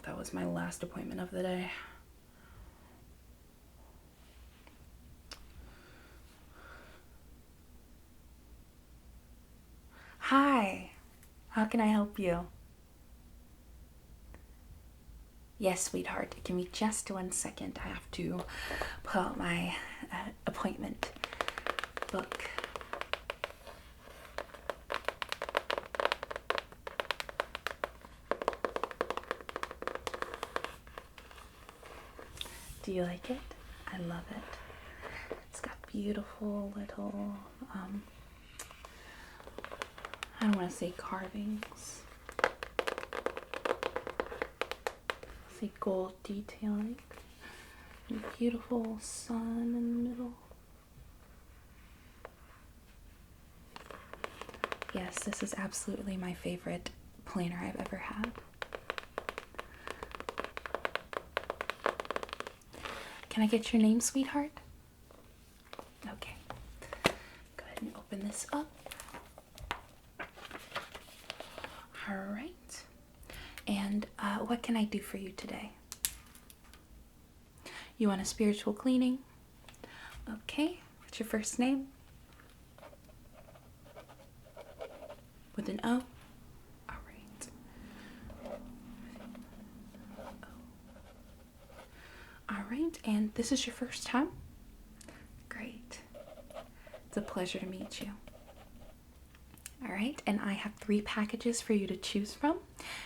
that was my last appointment of the day. Hi, how can I help you? Yes, sweetheart, give me just 1 second. I have to pull out my appointment book. Do you like it? I love it. It's got beautiful little, I don't want to say carvings. See gold detailing. And beautiful sun in the middle. Yes, this is absolutely my favorite planner I've ever had. Can I get your name, sweetheart? Okay. Go ahead and open this up. All right. And what can I do for you today? You want a spiritual cleaning? Okay. What's your first name? With an O? All right. All right. And this is your first time? Great. It's a pleasure to meet you. All right, and I have 3 packages for you to choose from.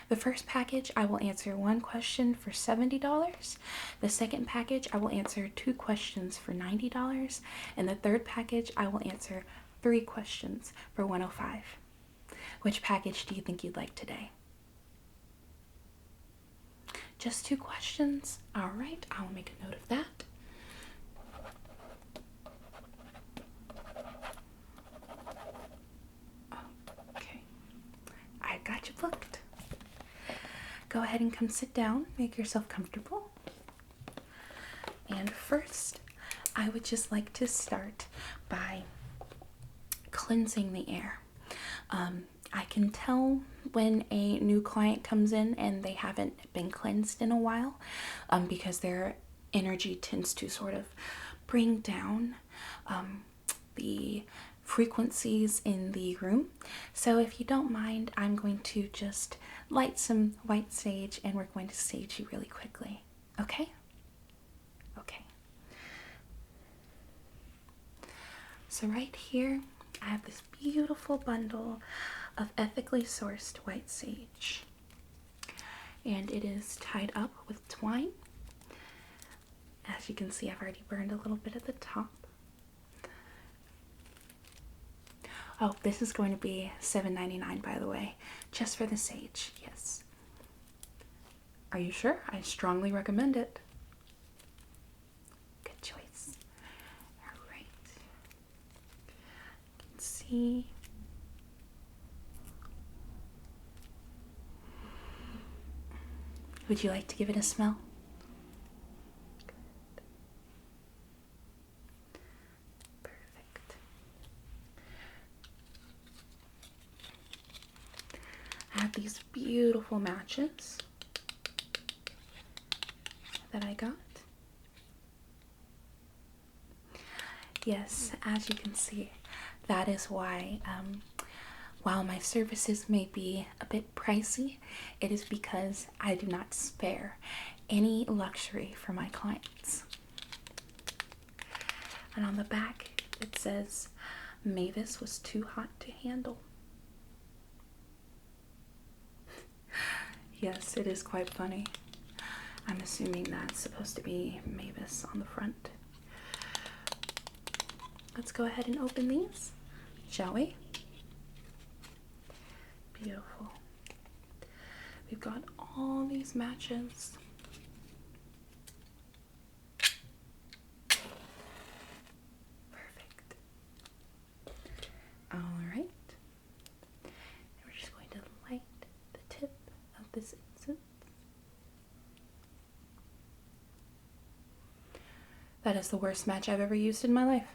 The first package, I will answer 1 question for $70. The second package, I will answer 2 questions for $90. And the third package, I will answer 3 questions for $105. Which package do you think you'd like today? Just 2 questions? All right, I will make a note of that. Got you booked. Go ahead and come sit down. Make yourself comfortable. And first, I would just like to start by cleansing the air. I can tell when a new client comes in and they haven't been cleansed in a while because their energy tends to sort of bring down the frequencies in the room. So if you don't mind, I'm going to just light some white sage and we're going to sage you really quickly. Okay? Okay. So right here, I have this beautiful bundle of ethically sourced white sage. And it is tied up with twine. As you can see, I've already burned a little bit at the top. Oh, this is going to be $7.99, by the way, just for the sage, yes. Are you sure? I strongly recommend it. Good choice. All right. You can see. Would you like to give it a smell? I have these beautiful matches that I got. Yes, as you can see, that is why, while my services may be a bit pricey, it is because I do not spare any luxury for my clients. And on the back, it says, Mavis was too hot to handle. Yes, it is quite funny. I'm assuming that's supposed to be Mavis on the front. Let's go ahead and open these, shall we? Beautiful. We've got all these matches. Perfect. All right. We're just going to light the tip of this incense. That is the worst match I've ever used in my life.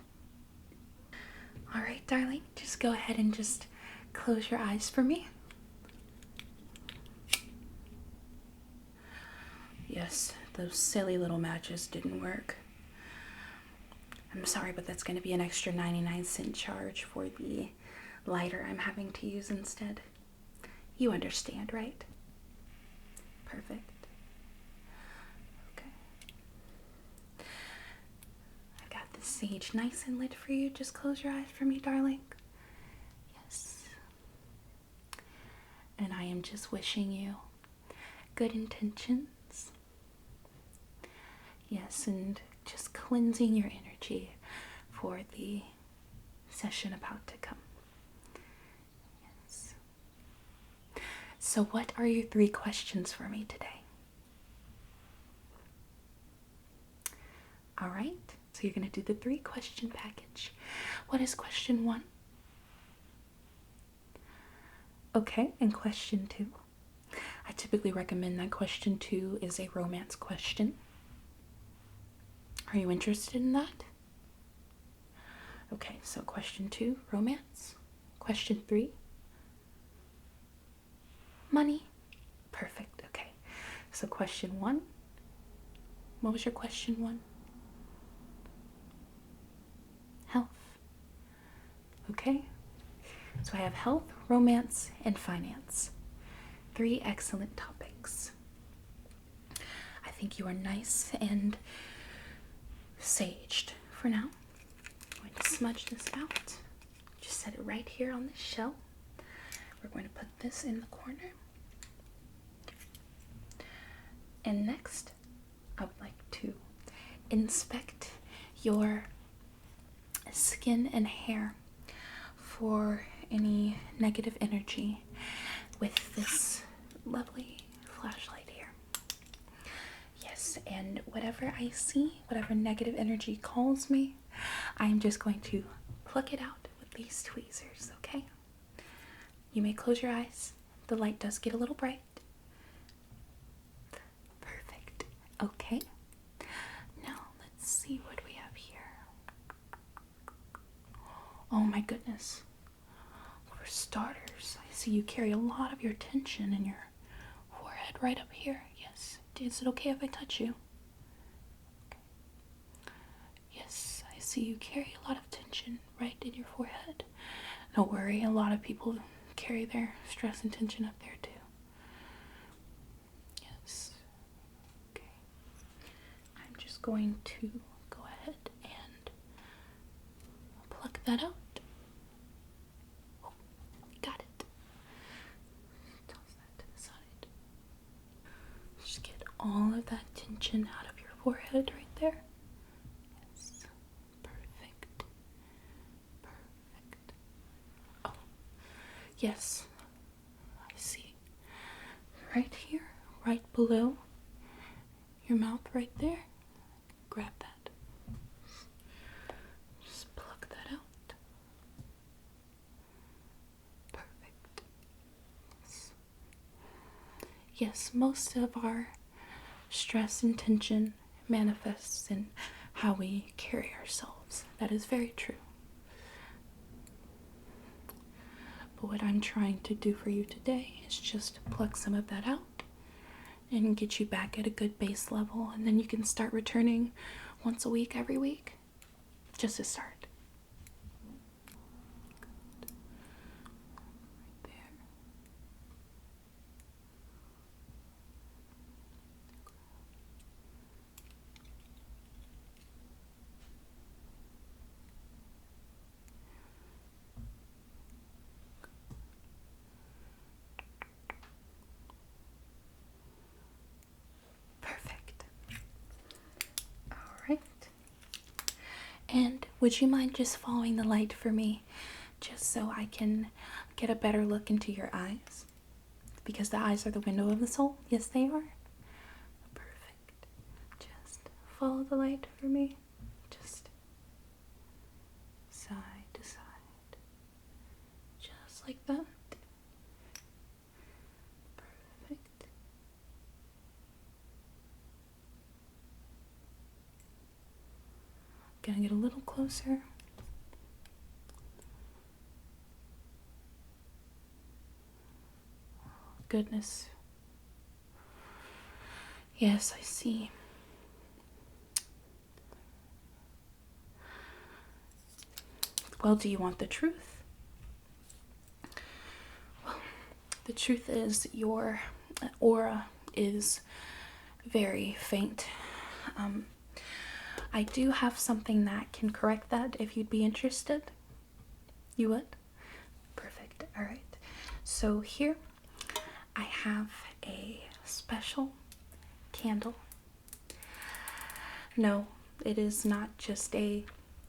All right, darling, just go ahead and just close your eyes for me. Yes, those silly little matches didn't work. I'm sorry, but that's going to be an extra 99-cent charge for the lighter I'm having to use instead. You understand, right? Perfect. Okay. I got the sage nice and lit for you. Just close your eyes for me, darling. Yes. And I am just wishing you good intentions. Yes, and just cleansing your energy for the session about to come. Yes. So what are your 3 questions for me today? All right, so you're going to do the 3-question package. What is question 1? Okay, and question 2? I typically recommend that question 2 is a romance question. Are you interested in that? Okay, so question 2, romance. Question 3, money. Perfect, okay. So question 1, what was your question 1? Health. Okay, so I have health, romance, and finance. 3 excellent topics. I think you are nice and saged for now. I'm going to smudge this out. Just set it right here on the shelf. We're going to put this in the corner. And next, I would like to inspect your skin and hair for any negative energy with this lovely flashlight here. Yes, and whatever I see, whatever negative energy calls me, I'm just going to pluck it out with these tweezers, okay? You may close your eyes. The light does get a little bright. Perfect. Okay. Now, let's see what we have here. Oh my goodness. For starters, I see you carry a lot of your tension in your forehead right up here. Yes. Is it okay if I touch you? Okay. Yes, I see you carry a lot of tension right in your forehead. Don't worry, a lot of people carry their stress and tension up there too. Yes. Okay. I'm just going to go ahead and pluck that out. Oh, got it. Toss that to the side. Just get all of that tension out of your forehead right there. Yes. Perfect. Perfect. Oh, yes. I see. Right here, right below your mouth right there. Grab that. Just pluck that out. Perfect. Yes, most of our stress and tension manifests in how we carry ourselves. That is very true. But what I'm trying to do for you today is just pluck some of that out and get you back at a good base level, and then you can start returning once a week, every week, just to start. Right there. Perfect. All right. And would you mind just following the light for me, just so I can get a better look into your eyes? Because the eyes are the window of the soul. Yes, they are. Perfect. Just follow the light for me. Just side to side. Just like that. Perfect. Gonna get a little closer. Goodness. Yes, I see. Well, do you want the truth? Well, the truth is your aura is very faint. I do have something that can correct that if you'd be interested. You would? Perfect. All right. So here I have a special candle. No, it is not just a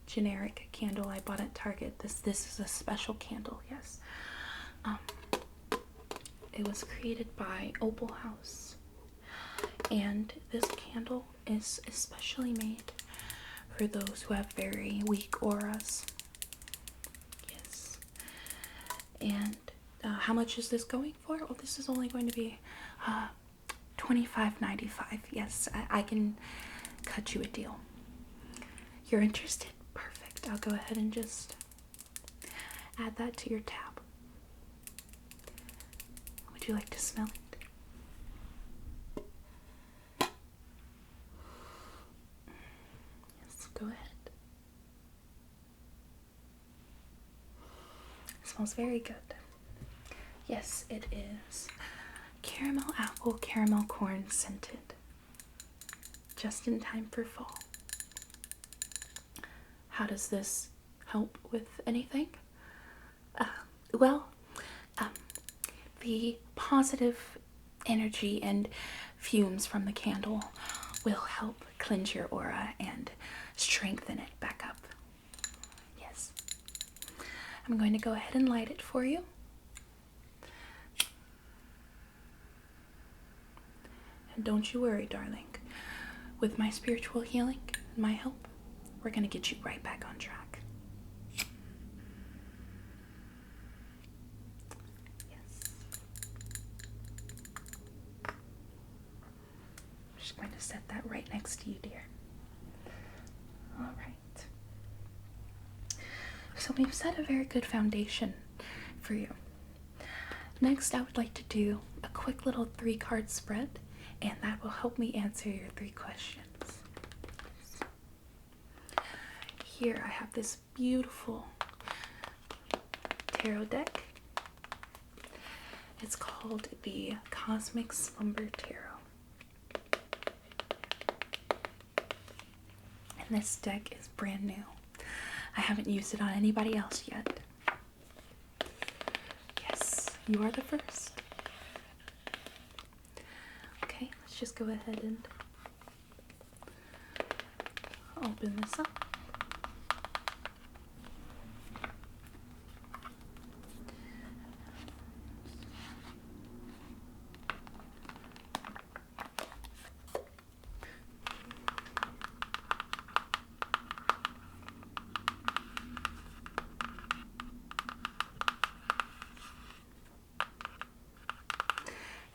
generic candle I bought at Target. This is a special candle. Yes. It was created by Opal House, and this candle is especially made for those who have very weak auras. Yes. And how much is this going for? Well, this is only going to be $25.95. Yes, I can cut you a deal. You're interested? Perfect. I'll go ahead and just add that to your tab. Would you like to smell it? Yes, go ahead. It smells very good. Yes, it is caramel apple, caramel corn scented. Just in time for fall. How does this help with anything? Well, the positive energy and fumes from the candle will help cleanse your aura and strengthen it back up. Yes. I'm going to go ahead and light it for you. And don't you worry, darling. With my spiritual healing and my help, we're going to get you right back on track. Yes. I'm just going to set that right next to you, dear. All right. So we've set a very good foundation for you. Next, I would like to do a quick little 3-card spread, and that will help me answer your 3 questions. Here I have this beautiful tarot deck. It's called the Cosmic Slumber Tarot. And this deck is brand new. I haven't used it on anybody else yet. Yes, you are the first. Okay, let's just go ahead and open this up.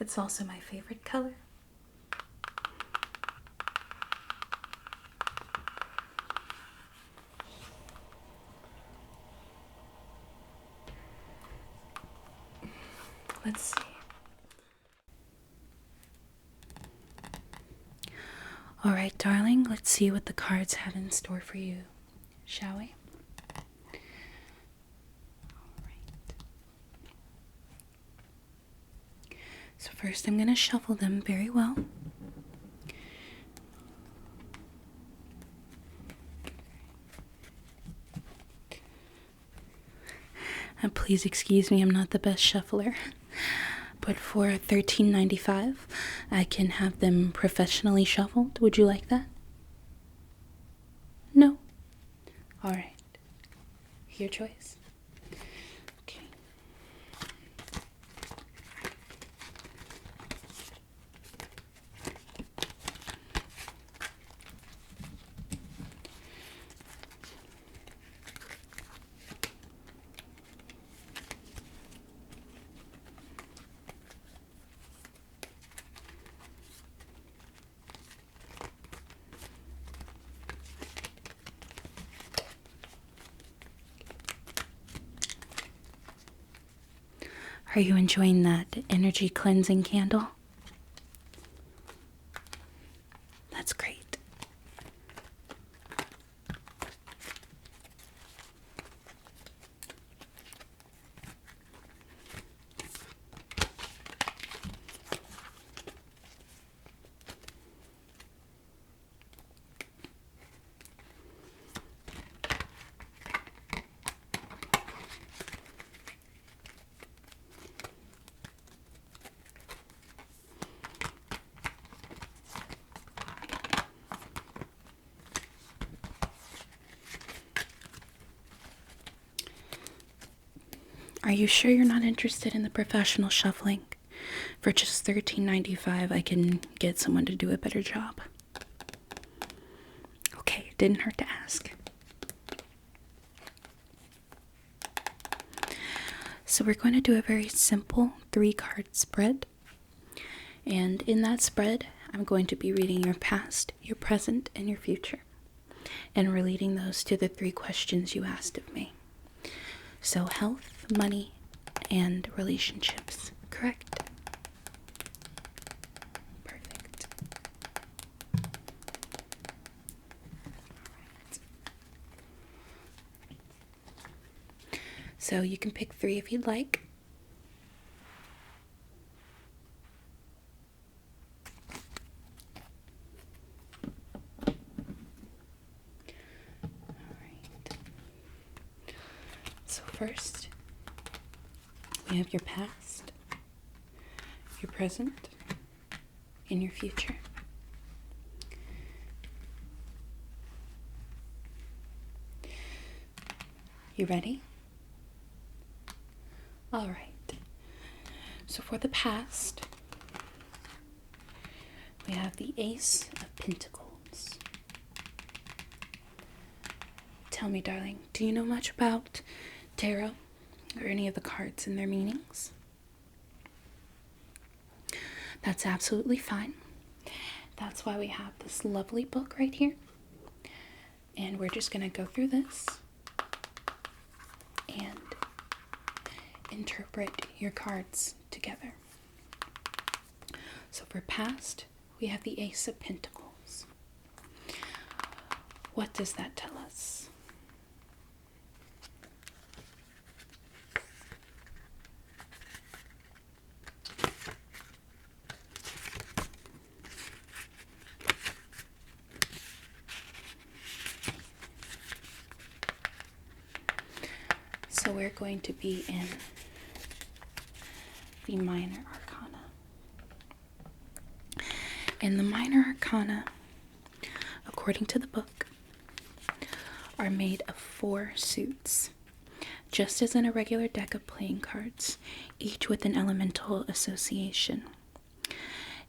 It's also my favorite color. Let's see. All right, darling, let's see what the cards have in store for you, shall we? All right. So first I'm going to shuffle them very well. And please excuse me, I'm not the best shuffler. But for $13.95, I can have them professionally shuffled. Would you like that? No? Alright. Your choice. Okay. Are you enjoying that energy cleansing candle? Are you sure you're not interested in the professional shuffling? For just $13.95, I can get someone to do a better job. Okay, it didn't hurt to ask. So we're going to do a very simple 3-card spread. And in that spread, I'm going to be reading your past, your present, and your future, and relating those to the 3 questions you asked of me. So health, money, and relationships, correct? Perfect. Alright. So you can pick 3 if you'd like. So first, we have your past, your present, and your future. You ready? All right. So for the past, we have the Ace of Pentacles. Tell me, darling, do you know much about tarot or any of the cards and their meanings? That's absolutely fine. That's why we have this lovely book right here. And we're just going to go through this and interpret your cards together. So for past, we have the Ace of Pentacles. What does that tell us? So we're going to be in the Minor Arcana. And the Minor Arcana, according to the book, are made of 4 suits. Just as in a regular deck of playing cards, each with an elemental association.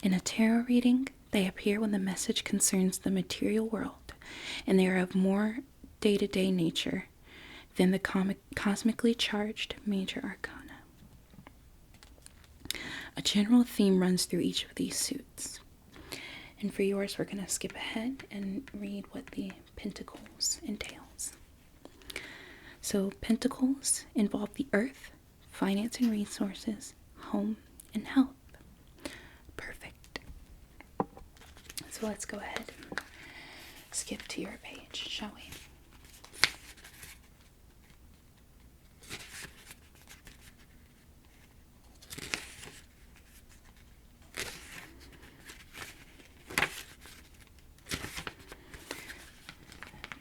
In a tarot reading, they appear when the message concerns the material world, and they are of more day-to-day nature than the cosmically charged major arcana. A general theme runs through each of these suits. And for yours, we're going to skip ahead and read what the Pentacles entails. So Pentacles involve the earth, finance and resources, home, and health. Perfect. So let's go ahead and skip to your page, shall we?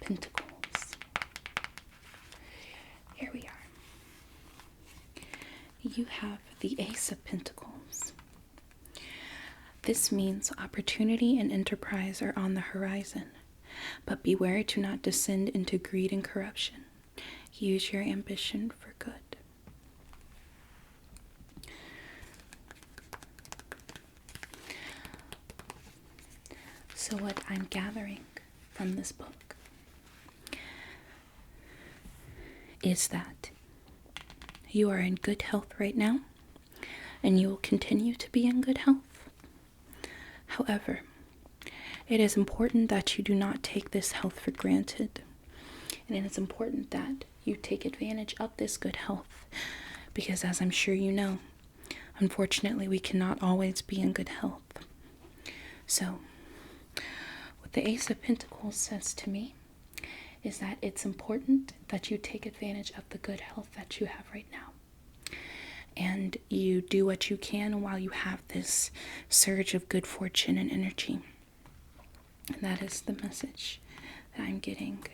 Pentacles. Here we are. You have the Ace of Pentacles. This means opportunity and enterprise are on the horizon, but beware to not descend into greed and corruption. Use your ambition for good. So what I'm gathering from this book is that you are in good health right now, and you will continue to be in good health. However, it is important that you do not take this health for granted, and it is important that you take advantage of this good health, because as I'm sure you know, unfortunately we cannot always be in good health. So, what the Ace of Pentacles says to me is that it's important that you take advantage of the good health that you have right now. And you do what you can while you have this surge of good fortune and energy. And that is the message that I'm getting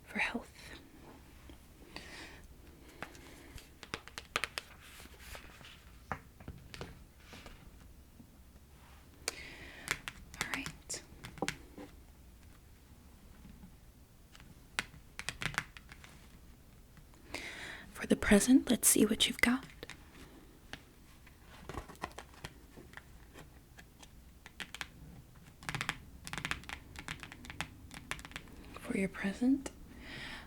for health. All right. For the present, let's see what you've got. For your present,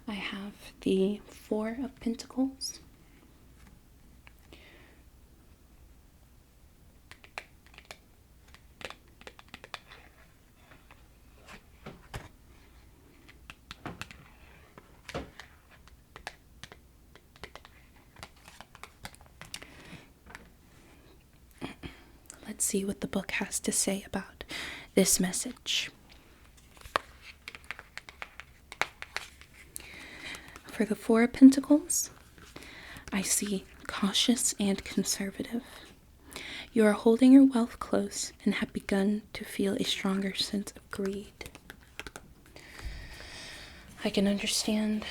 I have the Four of Pentacles, let's see what the book has to say about this message. For the Four of Pentacles, I see cautious and conservative. You are holding your wealth close and have begun to feel a stronger sense of greed. I can understand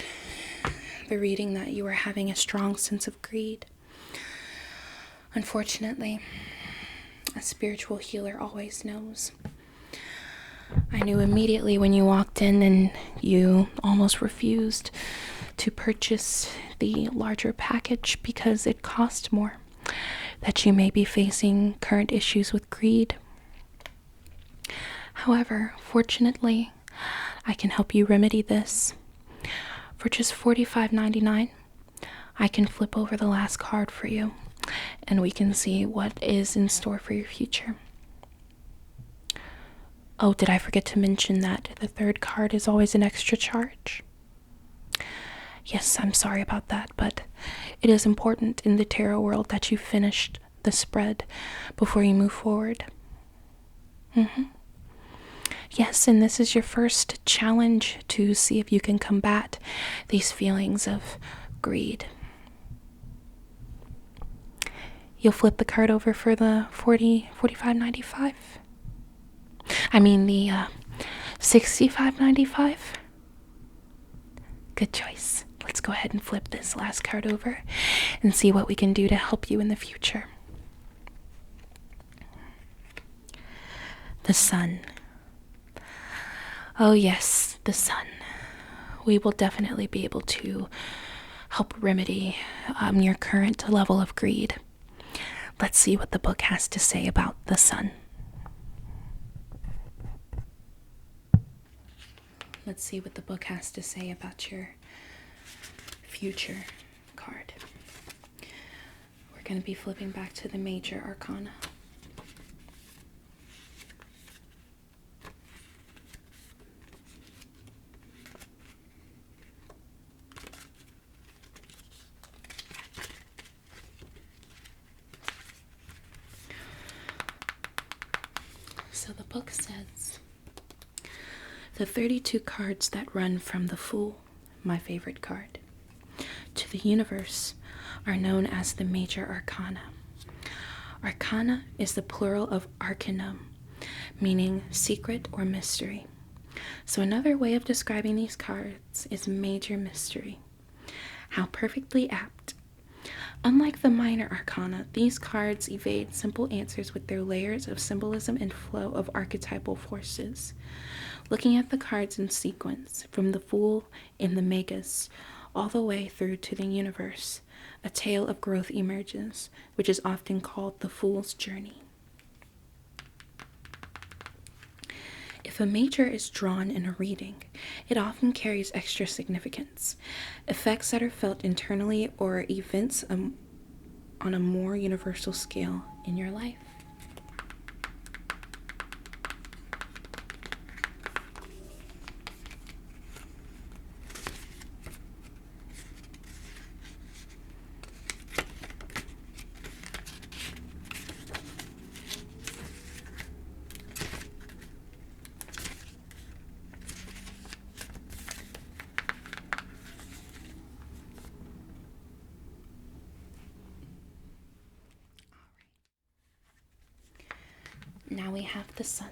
the reading that you are having a strong sense of greed. Unfortunately, a spiritual healer always knows. I knew immediately when you walked in and you almost refused to purchase the larger package because it cost more, that you may be facing current issues with greed. However, fortunately, I can help you remedy this. For just $45.99, I can flip over the last card for you, and we can see what is in store for your future. Oh, did I forget to mention that the third card is always an extra charge? Yes, I'm sorry about that, but it is important in the tarot world that you finished the spread before you move forward. Yes, and this is your first challenge to see if you can combat these feelings of greed. You'll flip the card over for the $45.95. I mean the $65.95. Good choice. Let's go ahead and flip this last card over and see what we can do to help you in the future. The Sun. Oh yes, the Sun. We will definitely be able to help remedy your current level of greed. Let's see what the book has to say about the Sun. Let's see what the book has to say about your future card. We're going to be flipping back to the Major Arcana. So the book says, the 32 cards that run from the Fool, my favorite card, to the universe are known as the Major Arcana. Arcana is the plural of arcanum, meaning secret or mystery. So another way of describing these cards is major mystery. How perfectly apt. Unlike the minor arcana, these cards evade simple answers with their layers of symbolism and flow of archetypal forces. Looking at the cards in sequence, from the Fool in the Magus, all the way through to the universe, a tale of growth emerges, which is often called the Fool's Journey. If a major is drawn in a reading, it often carries extra significance, effects that are felt internally or events on a more universal scale in your life. Now we have the Sun.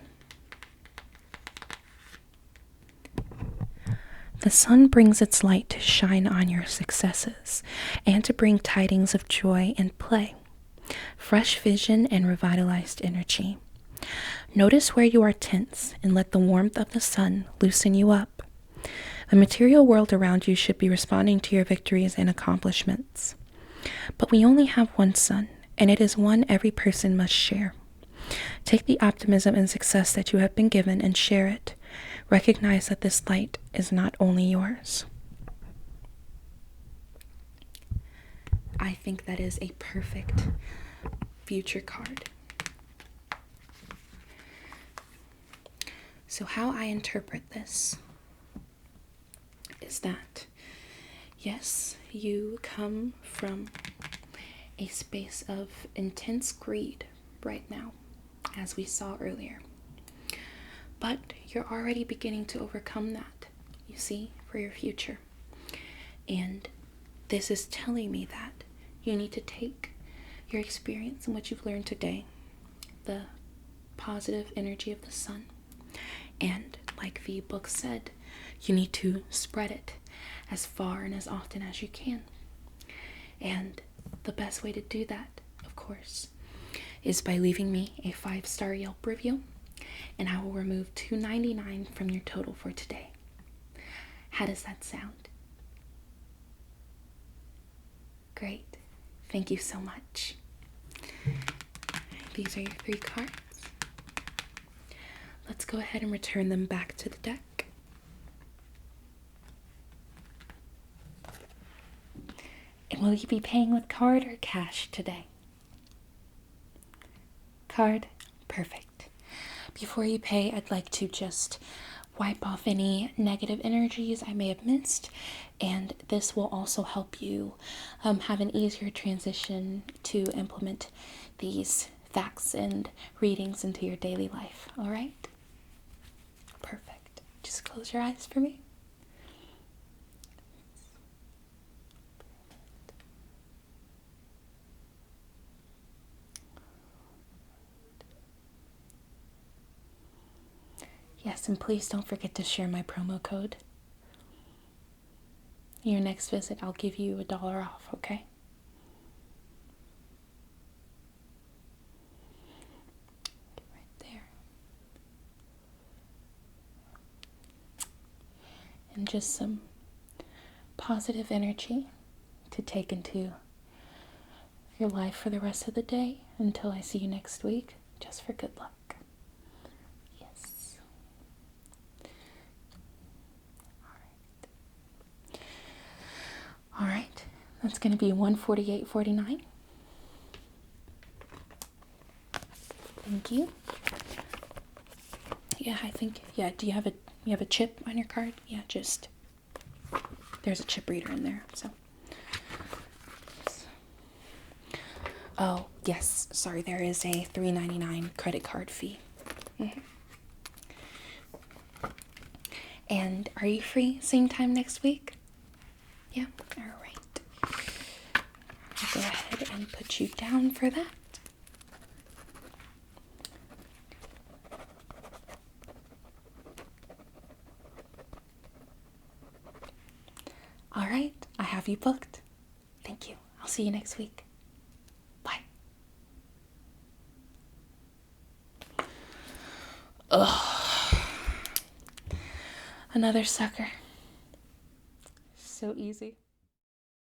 The sun brings its light to shine on your successes and to bring tidings of joy and play, fresh vision and revitalized energy. Notice where you are tense and let the warmth of the sun loosen you up. The material world around you should be responding to your victories and accomplishments. But we only have one sun, and it is one every person must share. Take the optimism and success that you have been given and share it. Recognize that this light is not only yours. I think that is a perfect future card. So how I interpret this is that, yes, you come from a space of intense greed right now, as we saw earlier. But you're already beginning to overcome that, you see, for your future. And this is telling me that you need to take your experience and what you've learned today, the positive energy of the sun, and like the book said, you need to spread it as far and as often as you can. And the best way to do that, of course, is by leaving me a 5-star Yelp review, and I will remove $2.99 from your total for today. How does that sound? Great. Thank you so much. These are your 3 cards. Let's go ahead and return them back to the deck. And will you be paying with card or cash today? Card? Perfect. Before you pay, I'd like to just wipe off any negative energies I may have missed, and this will also help you have an easier transition to implement these facts and readings into your daily life. All right? Perfect. Just close your eyes for me. Yes, and please don't forget to share my promo code. Your next visit, I'll give you $1 off, okay? Right there. And just some positive energy to take into your life for the rest of the day until I see you next week, just for good luck. Yes. All right. That's going to be $148.49. Thank you. Yeah, I think. Yeah. Do you have a chip on your card? Yeah, just there's a chip reader in there. So. Oh yes. Sorry, there is a $3.99 credit card fee. And are you free same time next week? Yeah. All right. I'll go ahead and put you down for that. All right, I have you booked. Thank you. I'll see you next week. Bye. Ugh. Another sucker. So easy.